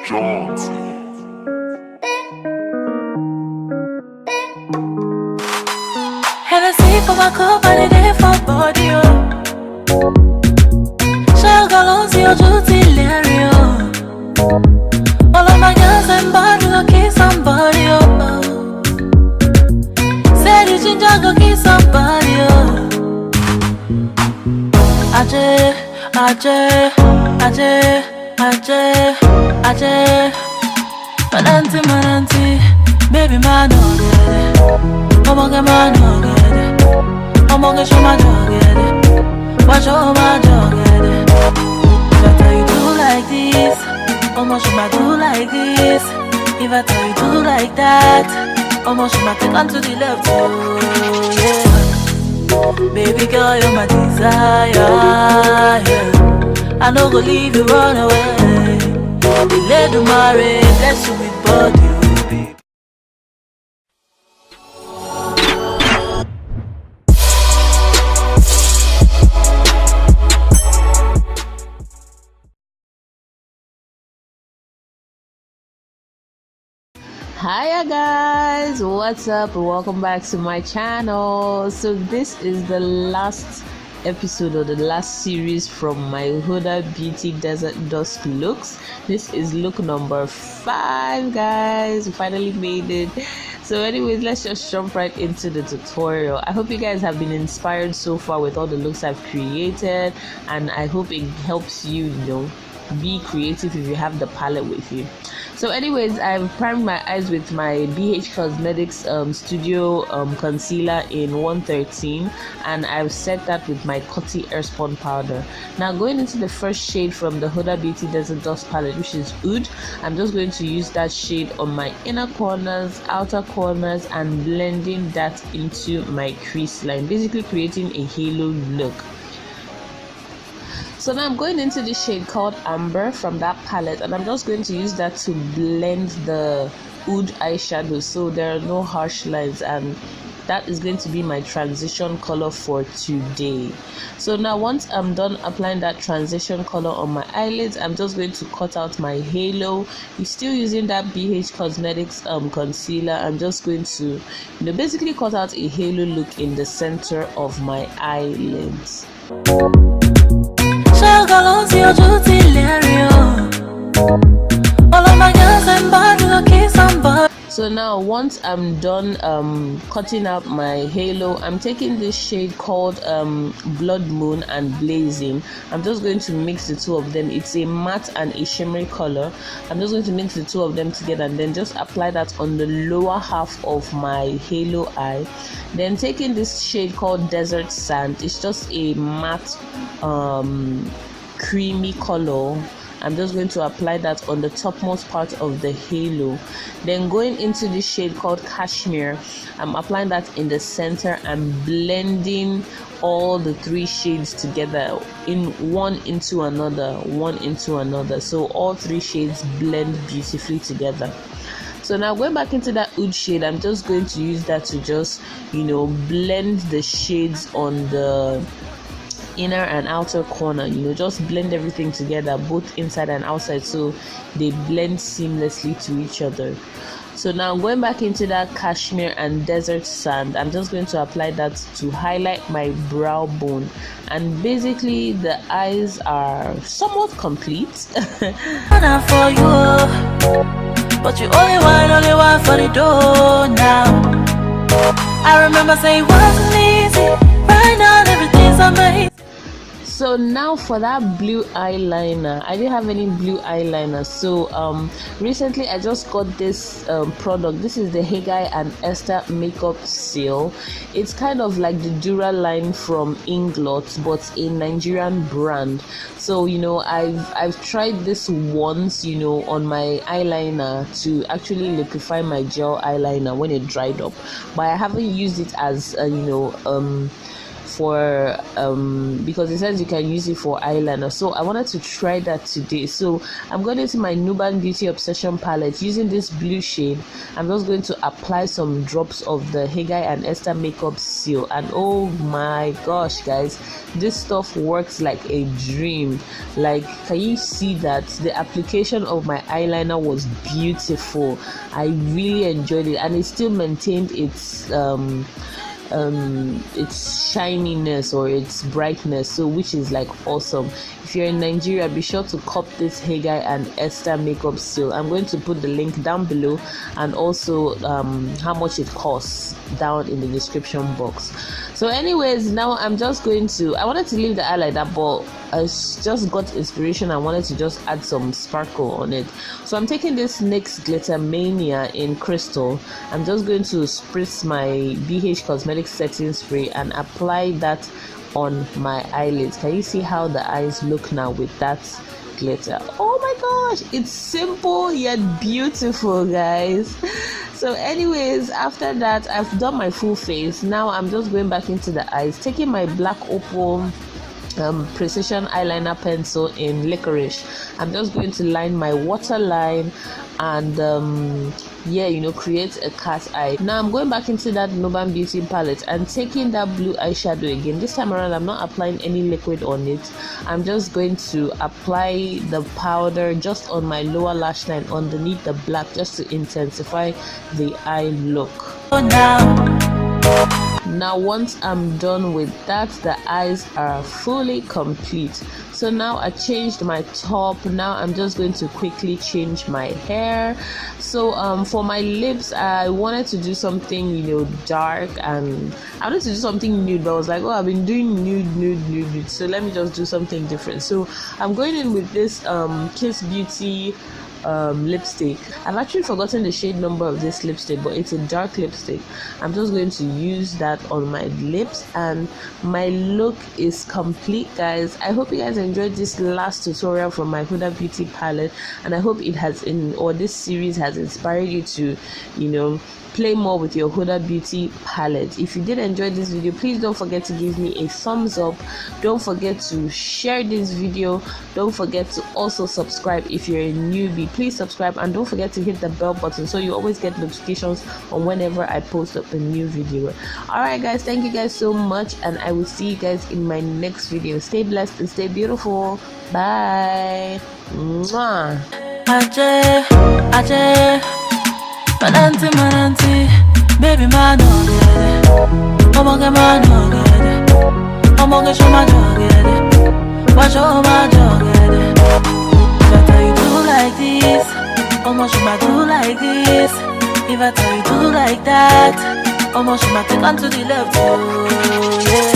Hennessy for my cup and it ain't for body, oh. Shell galons, your duty, Larry, oh. All of my girls and body, go kiss somebody, oh. Say the ginger, go kiss somebody, oh. Aje, Aje, Aje, Aje, Aje. Mananti, baby man, oh, get it. I'm on man, oh, get it. I'm on show my dog, get it. Watch all my dog, get it. If I tell you do like this, almost show my do like this. If I tell you do like that, almost show my take on to the left, oh, yeah. Baby girl, you're my desire, yeah. I no go leave you, run away. Let the marry, bless you with body, baby. Hiya guys, what's up? Welcome back to my channel. So this is the last episode or the last series from my Hudabeauty Desert Dusk looks. This is look number 5, guys. We finally made it. So anyways, let's just jump right into the tutorial. I hope you guys have been inspired so far with all the looks I've created, and I hope it helps you, be creative if you have the palette with you. So anyways, I've primed my eyes with my BH Cosmetics Studio concealer in 113, and I've set that with my Coty Airspun powder. Now going into the first shade from the Hudabeauty Desert Dusk palette, which is Oud, I'm just going to use that shade on my inner corners, outer corners, and blending that into my crease line, basically creating a halo look. So now I'm going into the shade called Amber from that palette, and I'm just going to use that to blend the Oud eyeshadow so there are no harsh lines, and that is going to be my transition color for today. So now once I'm done applying that transition color on my eyelids, I'm just going to cut out my halo. You're still using that BH Cosmetics concealer. I'm just going to basically cut out a halo look in the center of my eyelids. Shell galons, your duty, Larry, oh. All of my girls and body, go kiss somebody. So now once I'm done cutting out my halo, I'm taking this shade called Blood Moon and Blazing. I'm just going to mix the two of them. It's a matte and a shimmery color. I'm just going to mix the two of them together and then just apply that on the lower half of my halo eye. Then taking this shade called Desert Sand, it's just a matte creamy color. I'm just going to apply that on the topmost part of the halo. Then going into this shade called Cashmere, I'm applying that in the center and blending all the 3 shades together, one into another, so all 3 shades blend beautifully together. So now going back into that Oud shade, I'm just going to use that to just blend the shades on the inner and outer corner, just blend everything together, both inside and outside, so they blend seamlessly to each other. So now going back into that Cashmere and Desert Sand, I'm just going to apply that to highlight my brow bone, and basically the eyes are somewhat complete. For you, but you only want for the door now. I remember saying it wasn't easy, right now everything's amazing. So now for that blue eyeliner, I didn't have any blue eyeliner, so recently I just got this product. This is the Hegai and Esther makeup seal. It's kind of like the Dura line from Inglot, but a Nigerian brand. So I've tried this once on my eyeliner to actually liquefy my gel eyeliner when it dried up, but I haven't used it as for because it says you can use it for eyeliner. So I wanted to try that today. So I'm going into my Nuban Beauty Obsession palette using this blue shade. I'm just going to apply some drops of the Haggai and Esther makeup seal, and oh my gosh guys, this stuff works like a dream. Like, can you see that the application of my eyeliner was beautiful? I really enjoyed it, and it still maintained its shininess or its brightness, so which is like awesome. If you're in Nigeria, be sure to cop this Haggai and Esther makeup seal. I'm going to put the link down below, and also how much it costs down in the description box. So anyways, now I'm just going to, I wanted to leave the eye like that, but I just got inspiration. I wanted to just add some sparkle on it. So I'm taking this NYX Glitter Mania in crystal. I'm just going to spritz my BH Cosmetics setting spray and apply that on my eyelids. Can you see how the eyes look now with that glitter? Oh my gosh, it's simple yet beautiful, guys. So anyways, after that, I've done my full face. Now I'm just going back into the eyes, taking my black opal precision eyeliner pencil in licorice. I'm just going to line my waterline and create a cat eye. Now I'm going back into that Nuban Beauty palette and taking that blue eyeshadow again. This time around I'm not applying any liquid on it. I'm just going to apply the powder just on my lower lash line underneath the black, just to intensify the eye look. Now once I'm done with that, the eyes are fully complete. So now I changed my top. Now I'm just going to quickly change my hair. So for my lips, I wanted to do something dark, and I wanted to do something nude, but I was like, oh, I've been doing nude, so let me just do something different. So I'm going in with this Kiss Beauty lipstick. I've actually forgotten the shade number of this lipstick, but it's a dark lipstick. I'm just going to use that on my lips, and my look is complete, guys. I hope you guys enjoyed this last tutorial from my Hudabeauty palette, and I hope this series has inspired you to play more with your Hudabeauty palette. If you did enjoy this video, please don't forget to give me a thumbs up. Don't forget to share this video. Don't forget to also subscribe if you're a newbie. Please subscribe, and don't forget to hit the bell button so you always get notifications on whenever I post up a new video. Alright guys, thank you guys so much, and I will see you guys in my next video. Stay blessed and stay beautiful. Bye. Mwah. Mananti, baby man, oh get it. Omonge man, oh get it. Omonge show my dog get it. Watch show my dog get it. If I tell you do like this, almost should I do like this. If I tell you do like that, almost should I take on to the left, oh yeah.